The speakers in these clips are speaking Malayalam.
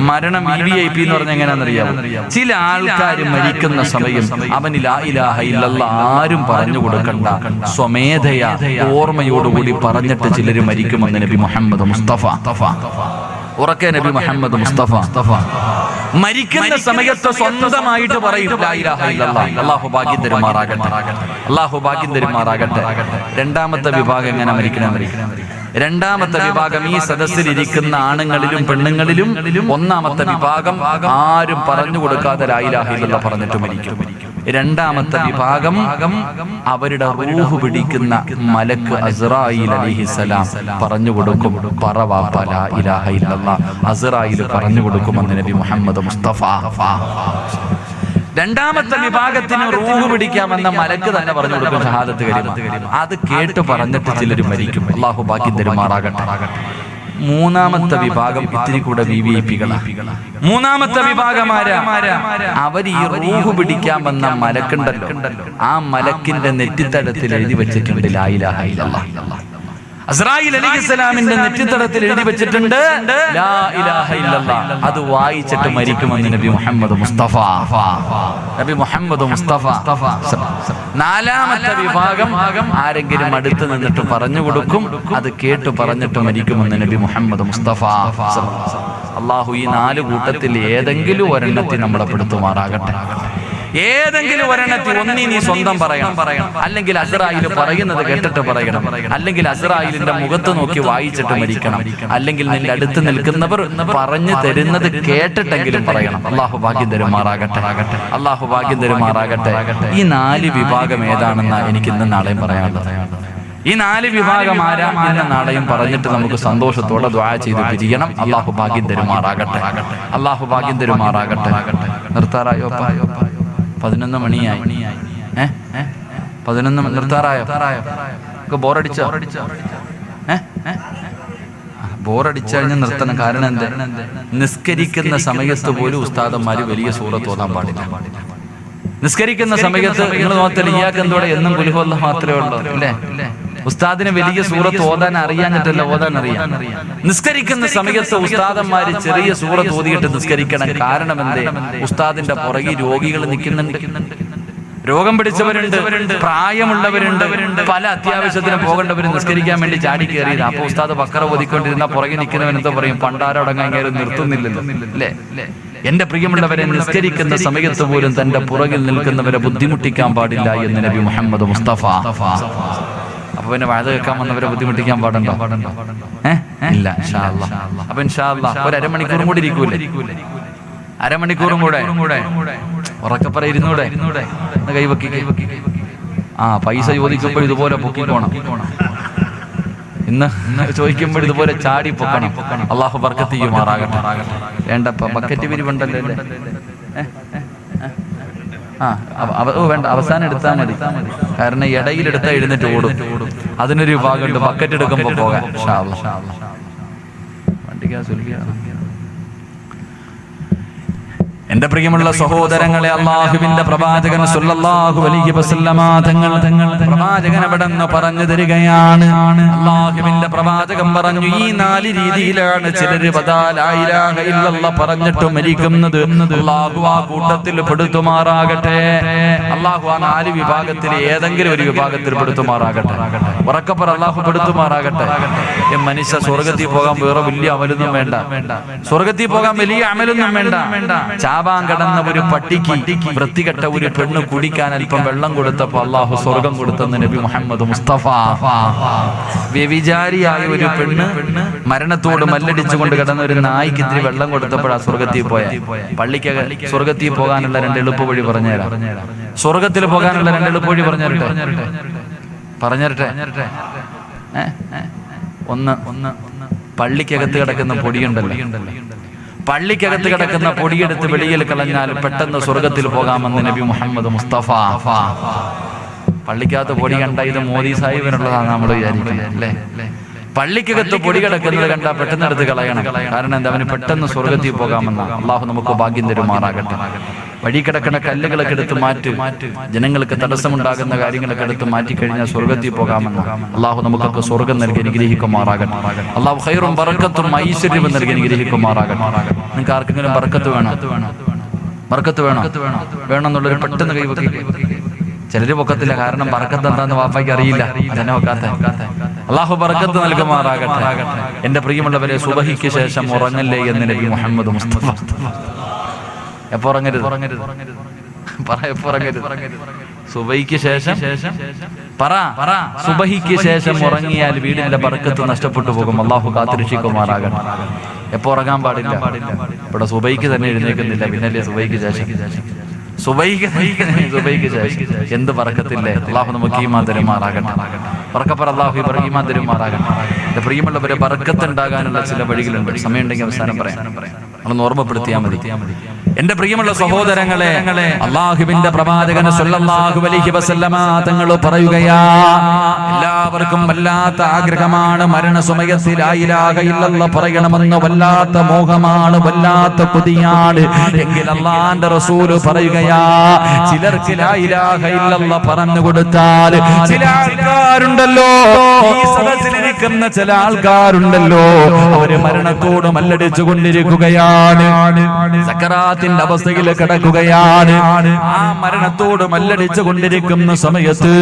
മരണം VIP എന്ന് പറഞ്ഞാൽ എങ്ങനെയാണെന്നറിയാമോ? ചില ആൾക്കാർ മരിക്കുന്ന സമയം അവന് ലാ ഇലാഹ ഇല്ലല്ലാഹ് ആരും പറഞ്ഞു കൊടുക്കണ്ട, സ്വമേധയാ ഓർമ്മയോടുകൂടി പറഞ്ഞിട്ട് ചിലർ മരിക്കുമെന്ന് നബി മുഹമ്മദ് മുസ്തഫ. ഉറക്കെ നബി മുഹമ്മദ് മുസ്തഫ മരിക്കുന്ന സമയത്ത് സ്വന്തമായിട്ട് പറയും ലാ ഇലാഹ ഇല്ലല്ലാഹ്. അല്ലാഹു ഭാഗ്യം തരുമാറാകട്ടെ, അല്ലാഹു ഭാഗ്യം തരുമാറാകട്ടെ. രണ്ടാമത്തെ വിഭാഗം എങ്ങനെ മരിക്കണം? രണ്ടാമത്തെ വിഭാഗം ഈ സദസ്സിൽ ഇരിക്കുന്ന ആണുങ്ങളിലും പെണ്ണുങ്ങളിലും ഒന്നാമത്തെ വിഭാഗം ആരും പറഞ്ഞു കൊടുക്കാതെ ലാ ഇലാഹ ഇല്ലല്ലാഹ് പറഞ്ഞിട്ട് മരിക്കും. രണ്ടാമത്തെ വിഭാഗം അവരുടെ റൂഹ് പിടിക്കുന്ന മലക്ക് അസ്റായീൽ അലൈഹിസ്സലാം പറഞ്ഞു കൊടുക്കും, പറവാപ്പ ലാ ഇലാഹ ഇല്ലല്ലാഹ്. അസ്റായീൽ പറഞ്ഞു കൊടുക്കുമെന്ന് നബി മുഹമ്മദ് മുസ്തഫ. രണ്ടാമത്തെ വിഭാഗത്തിന് റൂഹ് പിടിക്കാമെന്ന മലക്ക് തന്നെ പറഞ്ഞു കൊടുക്കും ഷഹാദത്ത് കലിമ. അത് കേട്ട് പറഞ്ഞിട്ട് ചിലർ മരിക്കും. അല്ലാഹു ഭാഗ്യം തരുമാറാകട്ടെ. മൂന്നാമത്തെ വിഭാഗം ഇത്തിരി കൂടെ വിവിഐപികളാണ്. മൂന്നാമത്തെ വിഭാഗമാരാ? അവർ ഈ റൂഹ് പിടിക്കാമെന്ന മലക്കുണ്ടല്ലോ, ആ മലക്കിന്റെ നെറ്റിത്തടത്തിൽ എഴുതി വെച്ചിട്ടുണ്ട് ലാ ഇലാഹ ഇല്ലല്ലാഹ്. അസ്റായീൽ അലൈഹിസ്സലാമിന്റെ നെറ്റിത്തടത്തിൽ എഴുതി വെച്ചിട്ടുണ്ട് ലാ ഇലാഹ ഇല്ലല്ലാഹ്. അത് വായിച്ചിട്ട് മരിക്കുമെന്ന് നബി മുഹമ്മദ് മുസ്തഫ. നബി മുഹമ്മദ് മുസ്തഫ. നാലാമത്തെ വിഭാഗം ആരെങ്കിലും അടുത്ത് നിന്നിട്ട് പറഞ്ഞു കൊടുക്കും, അത് കേട്ട് പറഞ്ഞിട്ട് മരിക്കുമെന്ന് നബി മുഹമ്മദ് മുസ്തഫ. അല്ലാഹു ഈ നാല് കൂട്ടത്തിൽ ഏതെങ്കിലും ഒരെണ്ണത്തിൽ നമ്മളെ പെടുത്തുമാറാകട്ടെ. ഏതെങ്കിലും ഒരെണ്ണത്തിൽ ഒന്നി നീ സ്വന്തം പറയണം, അല്ലെങ്കിൽ അസ്റായീൽ പറയുന്നത് കേട്ടിട്ട് പറയണം, അല്ലെങ്കിൽ അസ്റായീലിന്റെ മുഖത്ത് നോക്കി വായിച്ചിട്ട് മരിക്കണം, അല്ലെങ്കിൽ നിന്റെ അടുത്ത് നിൽക്കുന്നവർ പറഞ്ഞു തരുന്നത് കേട്ടിട്ടെങ്കിലും പറയണം. അല്ലാഹു ഭാഗ്യം തരുമാറാകട്ടെ, അല്ലാഹു ഭാഗ്യം തരുമാറാകട്ടെ. ഈ നാല് വിഭാഗം ഏതാണെന്ന് എനിക്ക് ഇന്ന് നാളെയും പറയാനുള്ളത്. ഈ നാല് വിഭാഗം ആരാ ഇന്ന് നാളെയും പറഞ്ഞിട്ട് നമുക്ക് സന്തോഷത്തോടെ ദുആ ചെയ്ത് പിരിയണം. അല്ലാഹു ഭാഗ്യം തരുമാറാകട്ടെ, അല്ലാഹു ഭാഗ്യം തരുമാറാകട്ടെ. നിർത്താറായോ? 11 മണിയായി. 11 നിർത്താറായോ? ബോറടിച്ചോ? ബോറടിച്ചു കഴിഞ്ഞാൽ നിർത്തണം. കാരണം എന്താ? നിസ്കരിക്കുന്ന സമയത്ത് പോലും ഉസ്താദന്മാര് വലിയ സൂറത്ത് ഓതാൻ പാടില്ല. നിസ്കരിക്കുന്ന സമയത്ത് നിങ്ങൾ നോക്കത്തില്ല, ഇയാൾക്ക് എന്തോടെ എന്നും ഖുൽ ഹുവല്ലാഹ് മാത്രമേ ഉള്ളൂ അല്ലേ? ഉസ്താദിന് വലിയ സൂറത്ത് ഓതാൻ അറിയാഞ്ഞിട്ടല്ല, ഓതാൻ അറിയാം. നിസ്കരിക്കുന്ന സമയത്ത് ഉസ്താദന്മാര് ചെറിയ സൂറത്ത് ഓതിയിട്ട് നിസ്കരിക്കണം. കാരണം എന്തേ? ഉസ്താദിന്റെ പുറകിൽ രോഗികൾ നിൽക്കുന്നുണ്ട്, രോഗം പിടിച്ചവരുണ്ട്, പ്രായമുള്ളവരുണ്ട്, പല അത്യാവശ്യത്തിന് പോകേണ്ടവർ നിസ്കരിക്കാൻ വേണ്ടി ചാടി കയറിയത്. അപ്പൊ ഉസ്താദ് ബക്കറ ഓതിക്കൊണ്ടിരുന്ന പുറകെ നിൽക്കുന്നവൻ എന്താ പറയും? പണ്ടാരോടങ്ങാൻ കയറി നിർത്തുന്നില്ലല്ലോ അല്ലേ? എന്റെ പ്രിയമുള്ളവരെ, നിസ്കരിക്കുന്ന സമയത്ത് പോലും തന്റെ പുറകിൽ നിൽക്കുന്നവരെ ബുദ്ധിമുട്ടിക്കാൻ പാടില്ല എന്ന് നബി മുഹമ്മദ് മുസ്തഫ. അപ്പൊ പിന്നെ വഅദ കേൾക്കാൻ വന്നവരെ ബുദ്ധിമുട്ടിക്കാൻ പാടുണ്ടോ? ഇല്ല. ഇൻഷാ അല്ലാഹ്. അപ്പൊ ഇൻഷാ അല്ലാഹ് ഒരു അരമണിക്കൂറും കൂടി ഇരിക്കൂലേ? അരമണിക്കൂറും കൂടെ ഉറക്കപ്പറ ഇരുന്നൂടെ? കൈവക്കി. പൈസ ചോദിക്കുമ്പോൾ ഇതുപോലെ പൊക്കിക്കോണം. ഇന്ന് ചോദിക്കുമ്പോൾ ഇതുപോലെ ചാടി പൊക്കണം. അല്ലാഹു ബർക്കത്ത് ചെയ്യുമാറാകട്ടെ. വേണ്ടപ്പ ബക്കറ്റ് പിരിവുണ്ടല്ലോ അല്ലേ? വേണ്ട, അവസാനം എടുത്താൽ മതി. കാരണം ഇടയിലെടുത്താൽ എഴുന്നേറ്റ് ഓടും. അതിനൊരു വിഭാഗമുണ്ട്, ബക്കറ്റ് എടുക്കുമ്പോൾ പോകാൻ. എന്റെ പ്രിയമുള്ള സഹോദരങ്ങളെ, അല്ലാഹുവിന്റെ പ്രവാചകൻ സല്ലല്ലാഹു അലൈഹി വസല്ലമ തങ്ങൾ പ്രവാചകൻ അവിടെന്ന് പറഞ്ഞു തരികയാണ്. അല്ലാഹുവിന്റെ പ്രവാചകൻ പറഞ്ഞു, ഈ നാല് രീതിയിലാണ് ചിലര് ലാ ഇലാഹ ഇല്ലല്ലാഹ് പറഞ്ഞിട്ട് മരിക്കുന്നത്. അല്ലാഹു ആ കൂട്ടത്തിൽ പെടുത്തുമാറാകട്ടെ. അല്ലാഹു ആ നാല് വിഭാഗത്തിൽ ഏതെങ്കിലും ഒരു വിഭാഗത്തിൽ പെടുത്തുമാറാകട്ടെ. ഉറക്കപ്പറ, അല്ലാഹു പെടുത്തുമാറാകട്ടെ. മനുഷ്യ സ്വർഗത്തിൽ പോകാൻ വേറെ വലിയ അമലൊന്നും വേണ്ട. സ്വർഗത്തിൽ പോകാൻ വലിയ അമലൊന്നും വേണ്ട. ചാവാൻ കടന്ന ഒരു പട്ടിക്ക് വൃത്തികെട്ട ഒരു പെണ്ണ് കുടിക്കാൻ അല്പം വെള്ളം കൊടുത്തപ്പോ അല്ലാഹു സ്വർഗം കൊടുത്തെന്ന് നബി മുഹമ്മദ് മുസ്തഫ. വ്യഭിചാരിയായ ഒരു പെണ്ണ് മരണത്തോട് മല്ലടിച്ചുകൊണ്ട് കിടന്ന ഒരു നായ്ക്ക് ഇത്തിരി വെള്ളം കൊടുത്തപ്പോഴാ സ്വർഗത്തിൽ പോയ. പള്ളിക്ക് സ്വർഗത്തിൽ പോകാനുള്ള 2 എളുപ്പ വഴി പറഞ്ഞുതരാം. സ്വർഗത്തിൽ പോകാനുള്ള 2 എളുപ്പ വഴി പറഞ്ഞുതരട്ടെ. ഒന്ന്, പള്ളിക്കകത്ത് കിടക്കുന്ന പൊടിയുണ്ടല്ലോ, പള്ളിക്കകത്ത് കിടക്കുന്ന പൊടിയെടുത്ത് വെളിയിൽ കളഞ്ഞാൽ പെട്ടെന്ന് സ്വർഗത്തിൽ പോകാമെന്ന് നബി മുഹമ്മദ് മുസ്തഫ. പള്ളിക്കകത്ത് പൊടി കണ്ട ഇത് മോദി സാഹിബിനുള്ളതാണ് നമ്മൾ വിചാരിക്കുന്നത് അല്ലേ? പള്ളിക്കകത്ത് പൊടി കിടക്കുന്നത് കണ്ടാൽ പെട്ടെന്ന് എടുത്ത് കളയണം. കാരണം എന്താ? അവന് പെട്ടെന്ന് സ്വർഗത്തിൽ പോകാമെന്ന്. അള്ളാഹു നമുക്ക് ഭാഗ്യം തരുമാറാകട്ടെ. വഴി കിടക്കുന്ന കല്ലുകളൊക്കെ എടുത്ത് മാറ്റി ജനങ്ങൾക്ക് തടസ്സമുണ്ടാകുന്ന കാര്യങ്ങളൊക്കെ എടുത്ത് മാറ്റിക്കഴിഞ്ഞാൽ സ്വർഗത്തിൽ പോകാമെന്ന് അള്ളാഹു നമുക്കൊക്കെ സ്വർഗം നൽകി അനുഗ്രഹിക്കുമാറാകട്ടെ. അള്ളാഹു ഖൈറും ബറക്കത്തും ഐശ്വര്യവും നൽകി അനുഗ്രഹിക്കുമാറാകട്ടെ. നിങ്ങൾക്ക് ആർക്കെങ്കിലും ബറക്കത്ത് വേണം വേണമെന്നുള്ളൊരു പെട്ടെന്ന് കൈവക്കി. ചിലര് പൊക്കത്തില്ല, കാരണം ബറക്കത്ത് എന്താന്ന് വാപ്പയ്ക്ക് അറിയില്ല. ജന വെക്കാത്ത അള്ളാഹു ബറക്കത്ത് നൽകുമാറാകട്ടെ. എന്റെ പ്രിയമുള്ളവരെ, സുബഹിക്ക് ശേഷം ഉറങ്ങല്ലേ എന്ന് നബി മുഹമ്മദ് മുസ്തഫ. എപ്പോ ഉറങ്ങരുത്? സുബഹിക്ക് ശേഷം സുബഹിക്ക് ശേഷം ഉറങ്ങിയാൽ വീടിന്റെ ബർക്കത്ത് നഷ്ടപ്പെട്ടു പോകും. അള്ളാഹു കാത്തുരക്ഷിക്കുമാറാകട്ടെ. എപ്പോ ഉറങ്ങാൻ പാടില്ല? ഇവിടെ സുബഹിക്ക് തന്നെ എഴുന്നേൽക്കുന്നില്ല, പിന്നല്ലേ സുബഹിക്ക് ശേഷം? സുബഹിക്ക് ശേഷം എന്ത് ബർക്കത്തില്ലേ? അള്ളാഹു നമുക്ക് ഈമാൻ തരുമാറാകട്ടെ. ബർക്കപ്പർ അള്ളാഹു ഈമാൻ തരുമാറാകട്ടെ. എന്റെ പ്രിയമുള്ളവരെ, ബർക്കത്ത് ഉണ്ടാകാനുള്ള ചില വഴികളുണ്ട്. സമയമുണ്ടെങ്കിൽ അവസാനം പറയാം, നമ്മളൊന്ന് ഓർമ്മപ്പെടുത്തിയാൽ മതി. എന്റെ പ്രിയമുള്ള സഹോദരങ്ങളെ, അല്ലാഹുവിന്റെ പ്രവാചകൻ സല്ലല്ലാഹു അലൈഹി വസല്ലമ തങ്ങൾ പറയുകയാ, എല്ലാവർക്കും വല്ലാത്ത ആഗ്രഹമാണ് മരണസമയത്ത് ലാ ഇലാഹ ഇല്ലല്ലാഹ് പറയണമെന്ന് വല്ലാത്ത മോഹമാണ്, വല്ലാത്ത കൊതിയാണ്. എങ്കിൽ അല്ലാഹുവിന്റെ റസൂൽ പറയുകയാ, ചിലർക്ക് ലാ ഇലാഹ ഇല്ലല്ലാഹ് പറഞ്ഞു കൊടുത്താൽ, ചില ആൾക്കാരുണ്ടല്ലോ, ഈ സദസ്സിലിരിക്കുന്ന ചില ആൾക്കാരുണ്ടല്ലോ, അവര് മരണത്തോട് മല്ലടിച്ചു കൊണ്ടിരിക്കുകയാണ്, സക്കറാത്തിന്റെ അവസ്ഥയിൽ കിടക്കുകയാണ്. ആ മരണത്തോട് മല്ലടിച്ചു കൊണ്ടിരിക്കുന്ന സമയത്ത്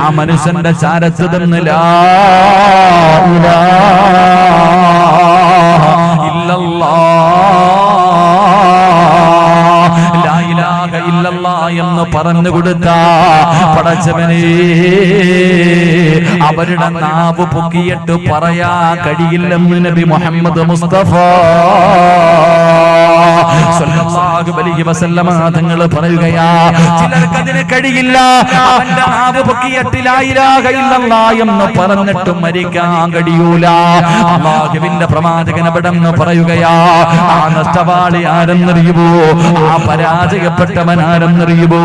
ആ മനുഷ്യന്റെ ചാരത്ത് നിന്ന് ലാ ഇലാഹ ഇല്ലല്ലാഹ് എന്ന് പറഞ്ഞു കൊടുത്ത പടച്ചവനെ, അവരുടെ നാവ് പൊക്കിയിട്ട് പറയാ കഴിയില്ലെന്ന് നബി മുഹമ്മദ് മുസ്തഫ സല്ലല്ലാഹു അലൈഹി വസല്ലമ തങ്ങൾ പറയുകയാ, ചിലർക്ക് അതിന് കഴിയില്ല. അവന്റെ നാവ് പൊക്കിയിട്ട് ലാ ഇലാഹ ഇല്ലല്ലാഹ് എന്ന് പറഞ്ഞിട്ട് മരിക്കാൻ കഴിയൂല. അല്ലാഹുവിന്റെ പ്രവാചകൻ അവിടെന്ന് പറയുകയാ, ആ നഷ്ടവാളി ആരെന്നറിയുമോ? ആ പരാജയപ്പെട്ടവൻ ആരെന്നറിയുമോ?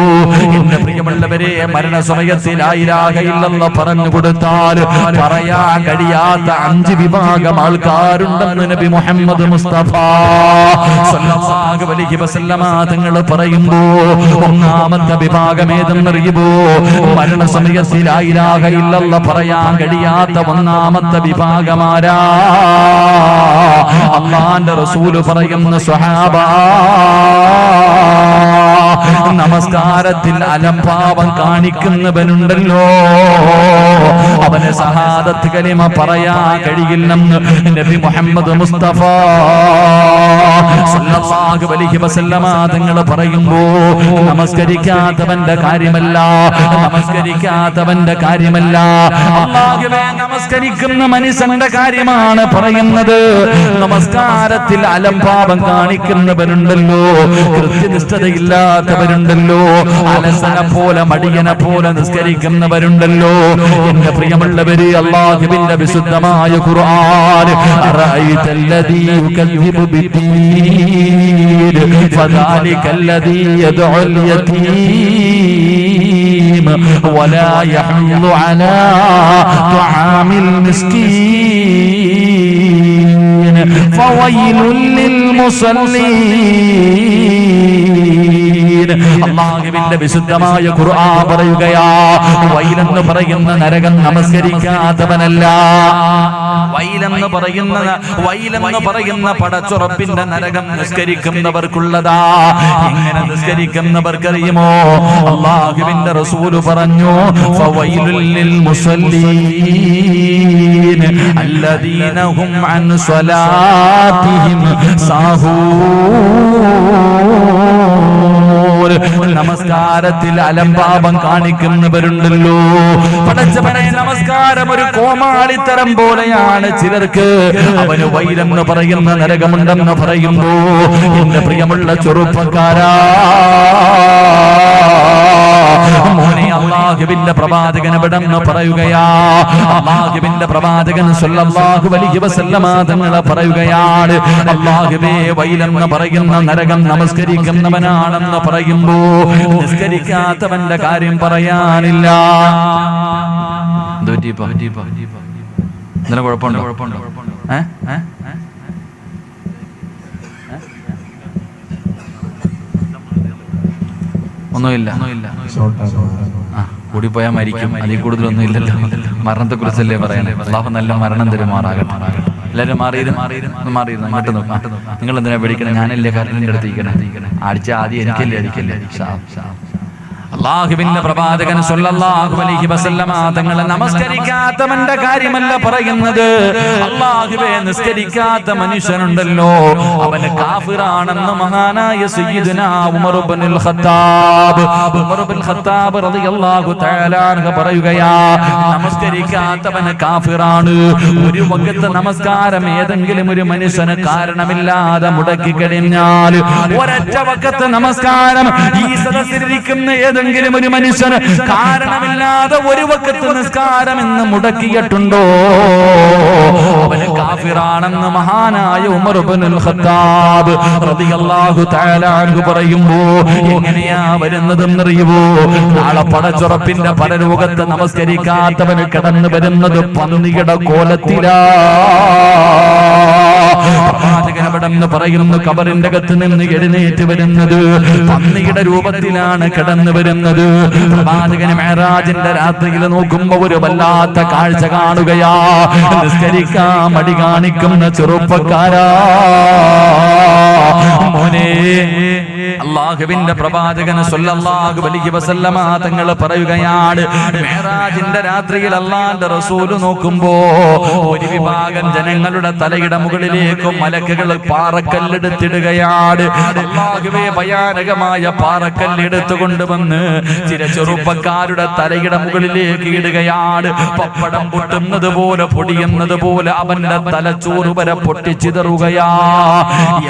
എന്റെ പ്രിയമുള്ളവരെ, മരണസമയത്ത് ലാ ഇലാഹ ഇല്ലല്ലാഹ് പറഞ്ഞു കൊടുത്താൽ പറയാൻ കഴിയാത്ത 5 വിഭാഗം ആൾക്കാരുണ്ടെന്ന് നബി മുഹമ്മദ് മുസ്തഫ സല്ലല്ലാഹു അലൈഹി വസല്ലമ തങ്ങൾ പറയുമ്പോ, ഒന്നാമത്തെ വിഭാഗം ഏതെന്നറിയുമോ? മരണസമയത്ത് ലാ ഇലാഹ ഇല്ലല്ലാഹ് പറയാൻ കഴിയാത്ത ഒന്നാമത്തെ വിഭാഗമാരാ? അല്ലാഹുവിന്റെ റസൂൽ പറയുന്ന സ്വഹാബ, നമസ്കാരത്തിൽ അലംഭാവം കാണിക്കുന്നവനുണ്ടല്ലോ, അവന് ശഹാദത്ത് കലിമ പറയാൻ കഴിയില്ലെന്ന് നബി മുഹമ്മദ് മുസ്തഫ സല്ലല്ലാഹു അലൈഹി വസല്ലമ തങ്ങൾ പറയുമ്പോ, നമസ്കരിക്കാത്തവന്റെ കാര്യമല്ല, അല്ലാഹുവേ, നമസ്കരിക്കുന്ന മനുഷ്യന്റെ കാര്യമാണ് പറയുന്നത്. നമസ്കാരത്തിൽ അലംഭാവം കാണിക്കുന്നവരുണ്ടല്ലോ, കൃത്യനിഷ്ഠതയില്ലാത്തവരുണ്ടല്ലോ, അലസനെ പോലെ മടിയനെ പോലെ നിസ്കരിക്കുന്നവരുണ്ടല്ലോ. എന്റെ പ്രിയമുള്ളവര്, അല്ലാഹുവിന്റെ വിശുദ്ധമായ ഖുർആൻ, അറഅയ്തല്ലദീ യുകദ്ദിബു ബിദ്ദീൻ ഫദാലികല്ലദീ യദ്ഉൽ യതീം വലാ യഹുദ്ദു അലാ തുആമിൽ മിസ്കീൻ ഫവൈലുൽ ലിൽ മുസല്ലീൻ. അല്ലാഹുവിന്റെ വിശുദ്ധമായ ഖുർആൻ പറയുകയാ, വൈലെന്ന് പറയുന്ന നരകം നമസ്കരിക്കാത്തവനല്ല, വൈലെന്ന് പറയുന്ന പടച്ചുറപ്പിന്റെ നരകം നിസ്കരിക്കുന്നവർക്കുള്ളതാ. എങ്ങനെ നിസ്കരിക്കുന്നവർക്കറിയുമോ? അല്ലാഹുവിന്റെ റസൂല് പറഞ്ഞു, ഫവൈലുൽ ലിൽ മുസല്ലീൻ അല്ലദീന ഹും അൻ സ്വലാത്തിഹിം സാഹൂൻ. നമസ്കാരത്തിൽ അലംഭാവം കാണിക്കുന്നവരുണ്ടല്ലോ, പടച്ചവനെ, നമസ്കാരം ഒരു കോമാളിത്തരം പോലെയാണ് ചിലർക്ക്. അവന് വൈലെന്ന് പറയുന്ന നരകമുണ്ടെന്ന് പറയുമ്പോ, എന്റെ പ്രിയമുള്ള ചെറുപ്പക്കാരാ, മോനെ, അല്ലാഹുവിന്റെ പ്രവാചകൻ എവിടെന്ന് പറയുകയാ, അല്ലാഹുവിന്റെ പ്രവാചകൻ സല്ലല്ലാഹു അലൈഹി വസല്ലമ തങ്ങൾ പറയുകയാണ്, അല്ലാഹുവേ, വൈലെന്ന് പറയുന്ന നരകം നമസ്കരിക്കുന്നവനാണെന്ന് പറയുമ്പോ നിസ്കരിക്കാത്തവന്റെ കാര്യം പറയാനില്ല. എന്തിനാ കുഴപ്പമുണ്ടോ? ഒന്നുമില്ല. കൂടിപ്പോയാൽ മരിക്കും, അതിൽ കൂടുതലൊന്നും ഇല്ലല്ലോ. മരണത്തെക്കുറിച്ചല്ലേ പറയണേ. അള്ളാഹു നല്ല മരണം തരുമാറാകട്ടെ. എല്ലാവരും മാറിയിരുന്നു ഇങ്ങോട്ട് നോക്കാം. നിങ്ങൾ എന്തിനാ പേടിക്കണം? ഞാനല്ലേ കരണിന്റെ അടുത്തിരിക്കണേ. അടിച്ച ആദ്യം എനിക്കല്ലേ അടിക്കല്ലേ. അല്ലാഹുവിന്റെ പ്രവാചകൻ സ്വല്ലല്ലാഹു അലൈഹി വസല്ലമ തങ്ങളെ നമസ്കരിക്കാത്തവന്റെ കാര്യമല്ല പറയുന്നത്. അല്ലാഹുവേ, നിസ്കരിക്കാത്ത മനുഷ്യനുണ്ടല്ലോ അവന് കാഫിറാണെന്ന് മഹാനായ സയ്യിദുനാ ഉമർ ഇബ്നുൽ ഖത്താബ് റളിയല്ലാഹു തആല അൻഹു പറയുകയാ, നമസ്കരിക്കാത്തവന് കാഫിറാണ്. ഒരു വഖത്ത് നമസ്കാരം ഏതെങ്കിലും ഒരു മനുഷ്യന് കാരണമില്ലാതെ മുടക്കി കഴിഞ്ഞാൽ, ഒരൊറ്റ വഖത്ത് നമസ്കാരം ഈ സദസ്സിലിരിക്കുന്ന ഏതെങ്കിലും ഒരു മനുഷ്യന് കാരണമില്ലാതെ ഒരു വഖത്ത് നിസ്കാരം എന്ന് മുടക്കിയിട്ടുണ്ടോ, അവന് കാഫിറാണെന്ന് മഹാനായ ഉമർ ഇബ്നുൽ ഖത്താബ് റളിയല്ലാഹു തആല അൻഹു പറയുമ്പോ എങ്ങനെയാ വരുന്നതെന്നറിയുമോ? നാളെ പടച്ചുറപ്പിന്റെ പരലോകത്ത് നമസ്കരിക്കാത്തവന് കടന്നു വരുന്നത് പന്നിയുടെ കോലത്തിലാ. പ്രവാചകനവിടെന്ന് പറയുന്നു, കബറിന്റെ അകത്ത് നിന്ന് എഴുന്നേറ്റ് വരുന്നത് പന്നിയുടെ രൂപത്തിലാണ് കടന്നു വരുന്നത്. പ്രവാചകന് മെഹ്റാജിന്റെ രാത്രിയിൽ നോക്കുമ്പോ ഒരു വല്ലാത്ത കാഴ്ച കാണുകയാ. നിസ്കരിക്കാൻ മടി കാണിക്കുന്ന ചെറുപ്പക്കാരാ, മോനെ, അല്ലാഹുവിന്റെ പ്രവാചകൻ സ്വല്ലല്ലാഹു അലൈഹി വസല്ലമ തങ്ങൾ പറയുകയാണ്, മെഹ്റാജിന്റെ രാത്രിയിൽ അല്ലാഹുവിന്റെ റസൂൽ നോക്കുമ്പോ ഒരു വിഭാഗം ജനങ്ങളുടെ തലയുടെ മുകളിലേക്ക് മലക്കുകൾ പാറക്കല്ലെടുത്തിടുകയാണ്. അല്ലാഹുവേ, ഭയാനകമായ പാറക്കല്ലെടുത്തു കൊണ്ടുവന്ന് ചില ചെറുപ്പക്കാരുടെ തലയുടെ മുകളിലേക്ക് ഇടുകയാണ്. പപ്പടം പൊട്ടുന്നത് പോലെ, പൊടിയുന്നത് പോലെ അവന്റെ തലച്ചോറ് വരെ പൊട്ടിച്ചിതറുകയാ.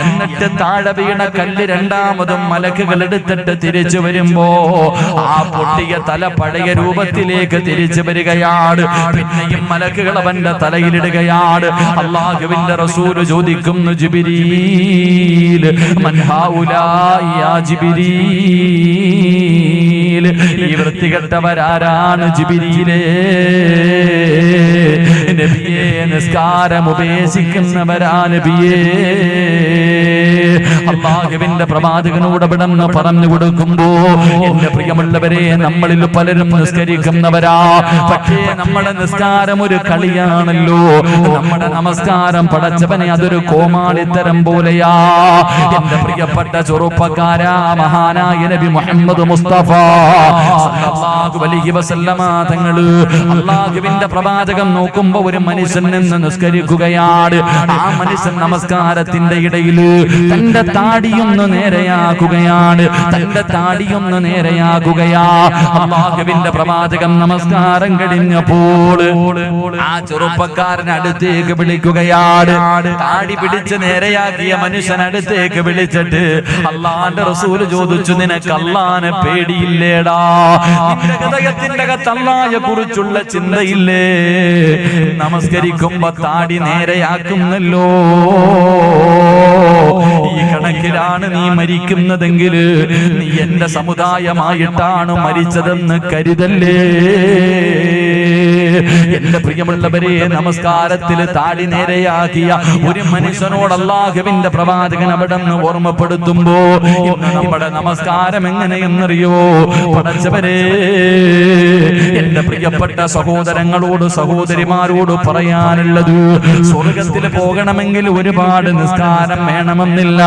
എന്നിട്ട് താഴെ വീണ കല്ല് രണ്ടാമതും മലക്കുകൾ എടുത്തിട്ട് തിരിച്ചു വരുമ്പോ ആ പൊട്ടിയ തല പഴയ രൂപത്തിലേക്ക് തിരിച്ചു വരികയാണ്. പിന്നെയും മലക്കുകൾ അവന്റെ തലയിലിടുകയാണ്. അല്ലാഹുവിന്റെ റസൂൽ ചോദിക്കുന്നു, ജിബ്രീൽ, മൻ ഹൗലാഇ യാ ജിബ്രീൽ, ഈ വൃത്തികെട്ടവരാരാണ് ജിബ്രീലേ? നബിയേ, നിസ്കാരം ഉപേക്ഷിക്കുന്നവരാ നബിയേ. അല്ലാഹുവിന്റെ പ്രവാചകനോട് വിടന്ന് പറഞ്ഞു കൊടുക്കുമ്പോ, എന്റെ പ്രിയമുള്ളവരെ, നമ്മളിൽ പലരും നിസ്കരിക്കുന്നവരാ. പക്ഷേ നമ്മുടെ നിസ്കാരം ഒരു കളിയാണല്ലോ. നമ്മുടെ നമസ്കാരം പടച്ചവനെ അതൊരു കോമാളിത്തരം പോലെയാ. എന്റെ പ്രിയപ്പെട്ട ചെറുപ്പക്കാരാ, മഹാനായ നബി മുഹമ്മദ് മുസ്തഫ സല്ലല്ലാഹു അലൈഹി വസല്ലമ തങ്ങള് അല്ലാഹുവിന്റെ പ്രവാചകൻ നോക്കുമ്പോ ഒരു മനുഷ്യൻ നിന്ന് നിസ്കരിക്കുകയാണ്. ആ മനുഷ്യൻ നമസ്കാരത്തിന്റെ ഇടയിൽ തന്റെ താടിയൊന്ന് നേരെയാക്കുകയാണ്. അല്ലാഹുവിന്റെ പ്രവാചകൻ നമസ്കാരം കഴിഞ്ഞപ്പോൾ ആ ചെറുപ്പക്കാരൻ അടുത്തേക്ക് വിളിക്കുകയാണ്. താടി പിടിച്ച് നേരെയാക്കിയ മനുഷ്യൻ അടുത്തേക്ക് വിളിച്ചിട്ട് അല്ലാഹുവിന്റെ റസൂൽ ചോദിച്ചു, നിനക്ക് അല്ലാഹനെ പേടിയില്ലേടാ? നിന്റെ ഹൃദയത്തിന്റെ അകത്ത് അല്ലാഹയെ കുറിച്ചുള്ള ചിന്തയില്ലേ? നമസ്കരിക്കുമ്പോ താടി നേരെയാക്കുന്നല്ലോ. ഈ കണക്കിലാണ് നീ മരിക്കുന്നതെങ്കിൽ നീ എന്റെ സമുദായമായിട്ടാണ് മരിച്ചതെന്ന് കരുതല്ലേ. എന്റെ പ്രിയമുള്ളവരെ, നമസ്കാരത്തിൽ താടി നേരെയാക്കിയ ഒരു മനുഷ്യനോട് അല്ലാഹുവിന്റെ പ്രവാചകൻ അവിടെ നിന്ന് ഓർമ്മപ്പെടുത്തുമ്പോ നമ്മുടെ നമസ്കാരം എങ്ങനെയെന്നറിയോ? പടച്ചവരെ, എന്റെ പ്രിയപ്പെട്ട സഹോദരങ്ങളോട് സഹോദരിമാരോട് പറയാനുള്ളത്, സ്വർഗത്തിൽ പോകണമെങ്കിൽ ഒരുപാട് നിസ്കാരം വേണമെന്നില്ല.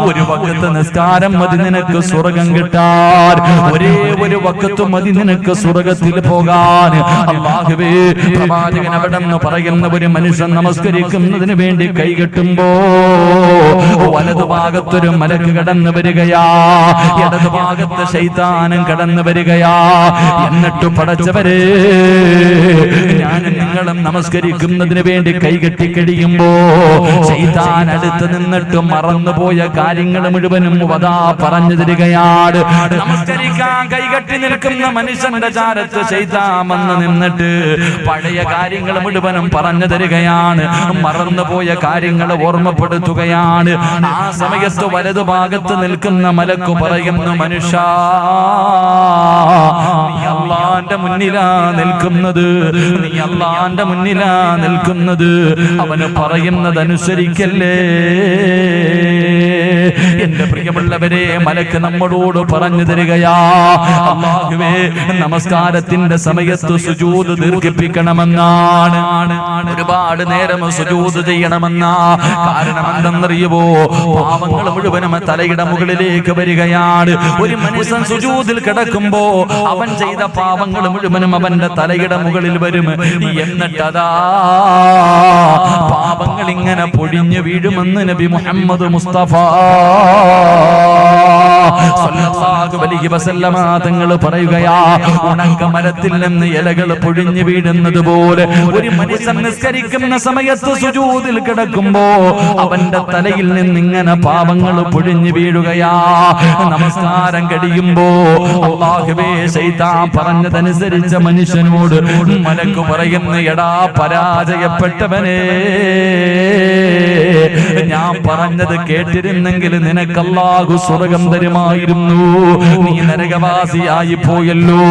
ഒരു വഖത്ത് നിസ്കാരം മതി നിനക്ക് സ്വർഗം കിട്ടാൻ. ഒരേ ഒരു വഖത്ത് മതി നിനക്ക് സ്വർഗത്തിൽ പോകാൻ. അല്ലാഹുവേ, പ്രവാചകൻ അവിടെ നിന്ന് പറയുന്ന ഒരു മനുഷ്യൻ നമസ്കരിക്കുന്നതിന് വേണ്ടി കൈകെട്ടുമ്പോ വലതുഭാഗത്തൊരു മലക്ക് കടന്നു വരികയാ, ഇടതുഭാഗത്ത് ശൈത്താനും കടന്നു വരികയാ. എന്നിട്ട് പടച്ചവരെ, ഞാനും നിങ്ങളും നമസ്കരിക്കുന്നതിന് വേണ്ടി കൈകെട്ടി കഴിയുമ്പോ ശൈത്താൻ അടുത്ത് നിന്നിട്ട് മറന്നുപോയ കാര്യങ്ങൾ മുഴുവനും വദാ പറഞ്ഞു തരികയാണ്. നമസ്കരിക്കാൻ കൈകെട്ടി നിൽക്കുന്ന മനുഷ്യന്റെ ചാരത്ത് ശൈത്താൻ വന്ന് നിന്നിട്ട് പഴയ കാര്യങ്ങൾ മുഴുവനും പറഞ്ഞു തരികയാണ്. മറന്നുപോയ കാര്യങ്ങൾ ഓർമ്മപ്പെടുത്തുകയാണ്. ആ സമയത്ത് വലതുഭാഗത്ത് നിൽക്കുന്ന മലക്ക് പറയുന്നു, മനുഷ്യ, നീ അല്ലാഹുവിന്റെ മുന്നിലാ നിൽക്കുന്നത്, നീ അല്ലാഹുവിന്റെ മുന്നിലാ നിൽക്കുന്നത്. അവന് പറയുന്നത് അനുസരിക്കല്ലേ. എന്റെ പ്രിയമുള്ളവരെ മലക്ക് നമ്മളോട് പറഞ്ഞു തരികയാ, അല്ലാഹുവേ നമസ്കാരത്തിന്റെ സമയത്ത് സുജൂദ് ദീർഘിപ്പിക്കണമെന്നാണ്. ഒരുപാട് നേരം സുജൂദ് ചെയ്യണമെന്നാ. കാരണം എന്തെന്നറിയുമോ? പാപങ്ങൾ മുഴുവനും തലയുടെ മുകളിലേക്ക് വരികയാണ്. ഒരു മനുഷ്യൻ സുജൂദിൽ കിടക്കുമ്പോ അവൻ ചെയ്ത പാപങ്ങൾ മുഴുവനും അവന്റെ തലയുടെ മുകളിൽ വരും. എന്നിട്ടതാ പാപങ്ങൾ ഇങ്ങനെ പൊടിഞ്ഞു വീഴുമെന്ന് നബി മുഹമ്മദ് മുസ്തഫ സല്ലല്ലാഹു അലൈഹി വസല്ലമ തങ്ങൾ പറയുകയാ, ഉണക്ക മരത്തിൽ നിന്ന് ഇലകൾ പൊഴിഞ്ഞു വീഴുന്നത് പോലെ ഒരു മനുഷ്യൻ നിസ്കരിക്കുന്ന സമയത്ത് സുജൂദിൽ കിടക്കുമ്പോ അവന്റെ തലയിൽ നിന്ന് ഇങ്ങനെ പാപങ്ങൾ പൊഴിഞ്ഞു വീഴുകയാ. നമസ്കാരം കഴിയുമ്പോ അല്ലാഹുവേ ശൈത്താൻ പറഞ്ഞതനുസരിച്ച മനുഷ്യനോട് മലക്ക് പറയുന്നു, എടാ പരാജയപ്പെട്ടവനെ, ഞാൻ പറഞ്ഞത് കേട്ടിരുന്നെങ്കിൽ നിനക്ക് അല്ലാഹു സ്വർഗ്ഗം തരുമായിരുന്നു. നീ നരകവാസിയായി പോയല്ലോ.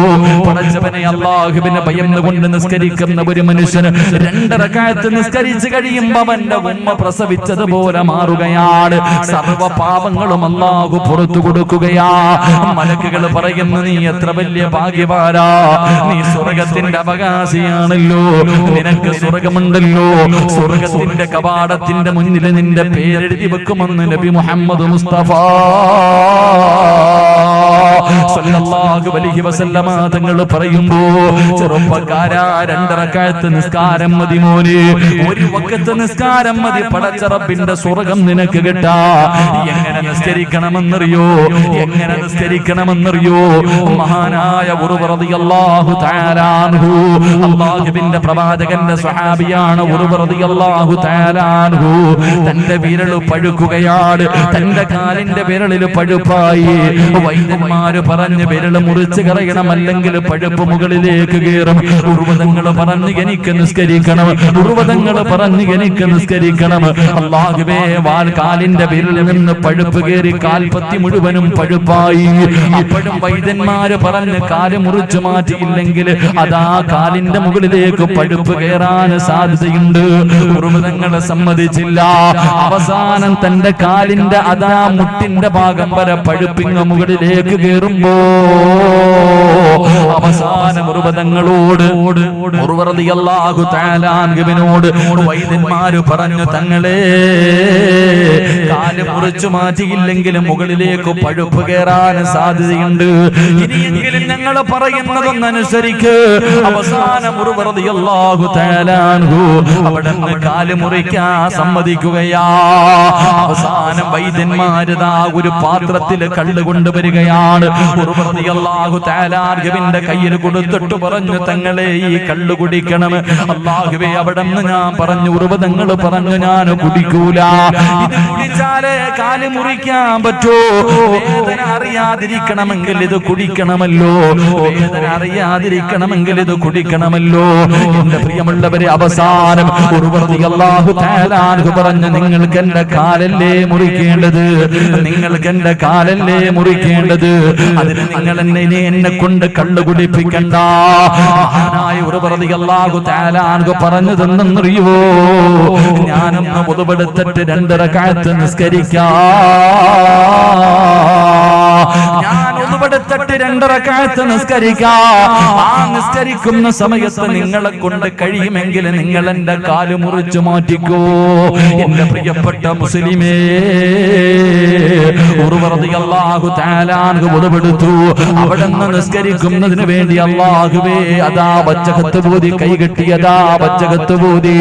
പടച്ചവനെ, അല്ലാഹുവിനെ ഭയന്നുകൊണ്ട് നിസ്കരിക്കുന്ന ഒരു മനുഷ്യന് 2 റക്അത്ത് നിസ്കരിച്ച് കഴിയുമ്പോ അവന്റെ ഉമ്മ പ്രസവിച്ചതുപോലെ മാറുകയാണ്. സർവ്വ പാപങ്ങളും അല്ലാഹു പുറത്തു കൊടുക്കുകയാ. മലക്കുകൾ പറയുന്നു, നീ എത്ര വലിയ ഭാഗ്യവാനാ, നീ സ്വർഗ്ഗത്തിന്റെ അവകാശിയാണല്ലോ, നിനക്ക് സ്വർഗ്ഗമുണ്ടല്ലോ. സ്വർഗ്ഗത്തിന്റെ കവാടത്തിന്റെ മുന്നിൽ നിന്റെ പേരെഴുതി വെക്കുമെന്ന് നബി മുഹമ്മദ് മുസ്തഫ സല്ലല്ലാഹു അലൈഹി വസല്ലമ തങ്ങൾ പറയുമ്പോ, ചെറുപ്പക്കാരാ 2 റക്അത്ത് നിസ്കാരം മതി മോനെ, ഒരു വഖത്ത് നിസ്കാരം മതി, പടച്ച റബ്ബിന്റെ സ്വർഗ്ഗം നിനക്ക് കിട്ടാ. എങ്ങനെ നിസ്കരിക്കണമെന്നറിയോ? എങ്ങനെ നിസ്കരിക്കണമെന്നറിയോ? മഹാനായ ഉർവ റളിയല്ലാഹു തആല അൻഹു, അല്ലാഹുവിന്റെ പ്രവാചകന്റെ സ്വഹാബിയാണ് ഉർവ റളിയല്ലാഹു തആല അൻഹു. തന്റെ വിരൽ പഴുക്കുകയാണ്, തന്റെ കാലിന്റെ വിരലിൽ പഴുപ്പായി. വൈദ്യന്മാര് പറഞ്ഞ് വിരൽ മുറിച്ച് കളയണം, അല്ലെങ്കിൽ പഴുപ്പ് മുകളിലേക്ക് കയറും. ഉർവതങ്ങൾ പറഞ്ഞ് എനിക്ക് നിസ്കരിക്കണം, ഉർവതങ്ങൾ പറഞ്ഞ് എനിക്ക് നിസ്കരിക്കണം. അല്ലാഹുവേ, കാലിന്റെ വിരലിൽ നിന്ന് പഴുപ്പ് കയറി കാൽപത്തി മുഴുവനും പഴുപ്പായി. അപ്പോഴും വൈദ്യന്മാര് പറഞ്ഞ് കാല് മുറിച്ചു മാറ്റിയില്ലെങ്കിൽ അതാ കാലിന്റെ മുകളിലേക്ക് പഴുപ്പ് കയറാൻ സാധ്യതയുണ്ട്. ഉർവതങ്ങൾ സമ്മതിച്ചില്ല. അവസാനം തന്റെ കാലിന്റെ അതാ മുട്ടിന്റെ ഭാഗം വരെ പഴുപ്പിങ് മുകളിലേക്ക് കയറുമ്പോ അവസാനം ഉർവതങ്ങളോട് റളിയല്ലാഹു തആല അൻഹുവിനോട് വൈദ്യന്മാര് പറഞ്ഞു, തങ്ങളെ കാല് മുറിച്ചു മാറ്റിയില്ലെങ്കിൽ മുകളിലേക്ക് പഴുപ്പ് കയറാൻ സാധ്യതയുണ്ട്, ഇനിയെങ്കിലും ഞങ്ങൾ പറയുന്നതൊന്നനുസരിക്ക്. അവസാനം റളിയല്ലാഹു തആല അൻഹു അവിടുന്ന് കാല് മുറിക്കാൻ സമ്മതിക്കുകയാ. അവസാനം വൈദ്യന്മാരതാ ഒരു പാത്രത്തിൽ കള്ള് കൊണ്ടുവരികയാണ്. റളിയല്ലാഹു തആല അൻഹുവിന്റെ കയ്യിൽ കൊടുത്തിട്ട് പറഞ്ഞു, തങ്ങളെ ഈ കള്ള് കുടിക്കണം. അല്ലാഹുവേ, അവിടുന്ന് ഞാൻ പറഞ്ഞു, ഉർവതങ്ങൾ പറഞ്ഞു, ഞാൻ കുടിക്കൂല. ഇത് കുടിച്ചാലേ കാല് മുറിക്കാൻ പറ്റൂ. വേദന അറിയാതിരിക്കണമെങ്കിൽ ഇത് കുടിക്കണമല്ലോ, വേദന അറിയാതിരിക്കണമെങ്കിൽ ഇത് കുടിക്കണമല്ലോ. എന്റെ പ്രിയമുള്ളവരെ, അവസാനം റളിയല്ലാഹു തആല അൻഹു പറഞ്ഞു, നിങ്ങൾക്ക് എന്റെ കാലല്ലേ മുറിക്കേണ്ടത്, നിങ്ങൾക്ക് എന്റെ കാലല്ലേ മുറിക്കേണ്ടത്, അതിന് നിങ്ങൾ എന്നെ കൊണ്ട് കള്ള് കുടിപ്പിക്കണ്ട. മഹാനായ റളിയല്ലാഹു തആല അൻഹു പറഞ്ഞു തന്നറിയുവോ, ഞാനൊന്ന് മുതുപെടുത്തിട്ട് 2 റക്അത്ത് നിസ്കരിക്കാം. ഞാൻ ഒന്നുപെടുത്തിട്ട് 2 റക്അത്ത് നിസ്കരിക്കാം. ആ നിസ്കരിക്കുന്ന സമയത്ത് നിങ്ങളെ കൊണ്ട് കഴിയുമെങ്കിൽ നിങ്ങൾ എന്റെ കാല് മുറിച്ചു മാറ്റിക്കോ. എന്റെ പ്രിയപ്പെട്ട മുസ്ലിമേ, റളിയല്ലാഹു തആല അൻഹു ഒന്നുപെടുത്തു. അവിടുന്ന് നിസ്കരിക്കുന്നതിന് വേണ്ടി അല്ലാഹുവേ അതാ വജ്ജഹത്ത് ബോധി കൈകെട്ടിയതാ വജ്ജഹത്ത് ബോധി.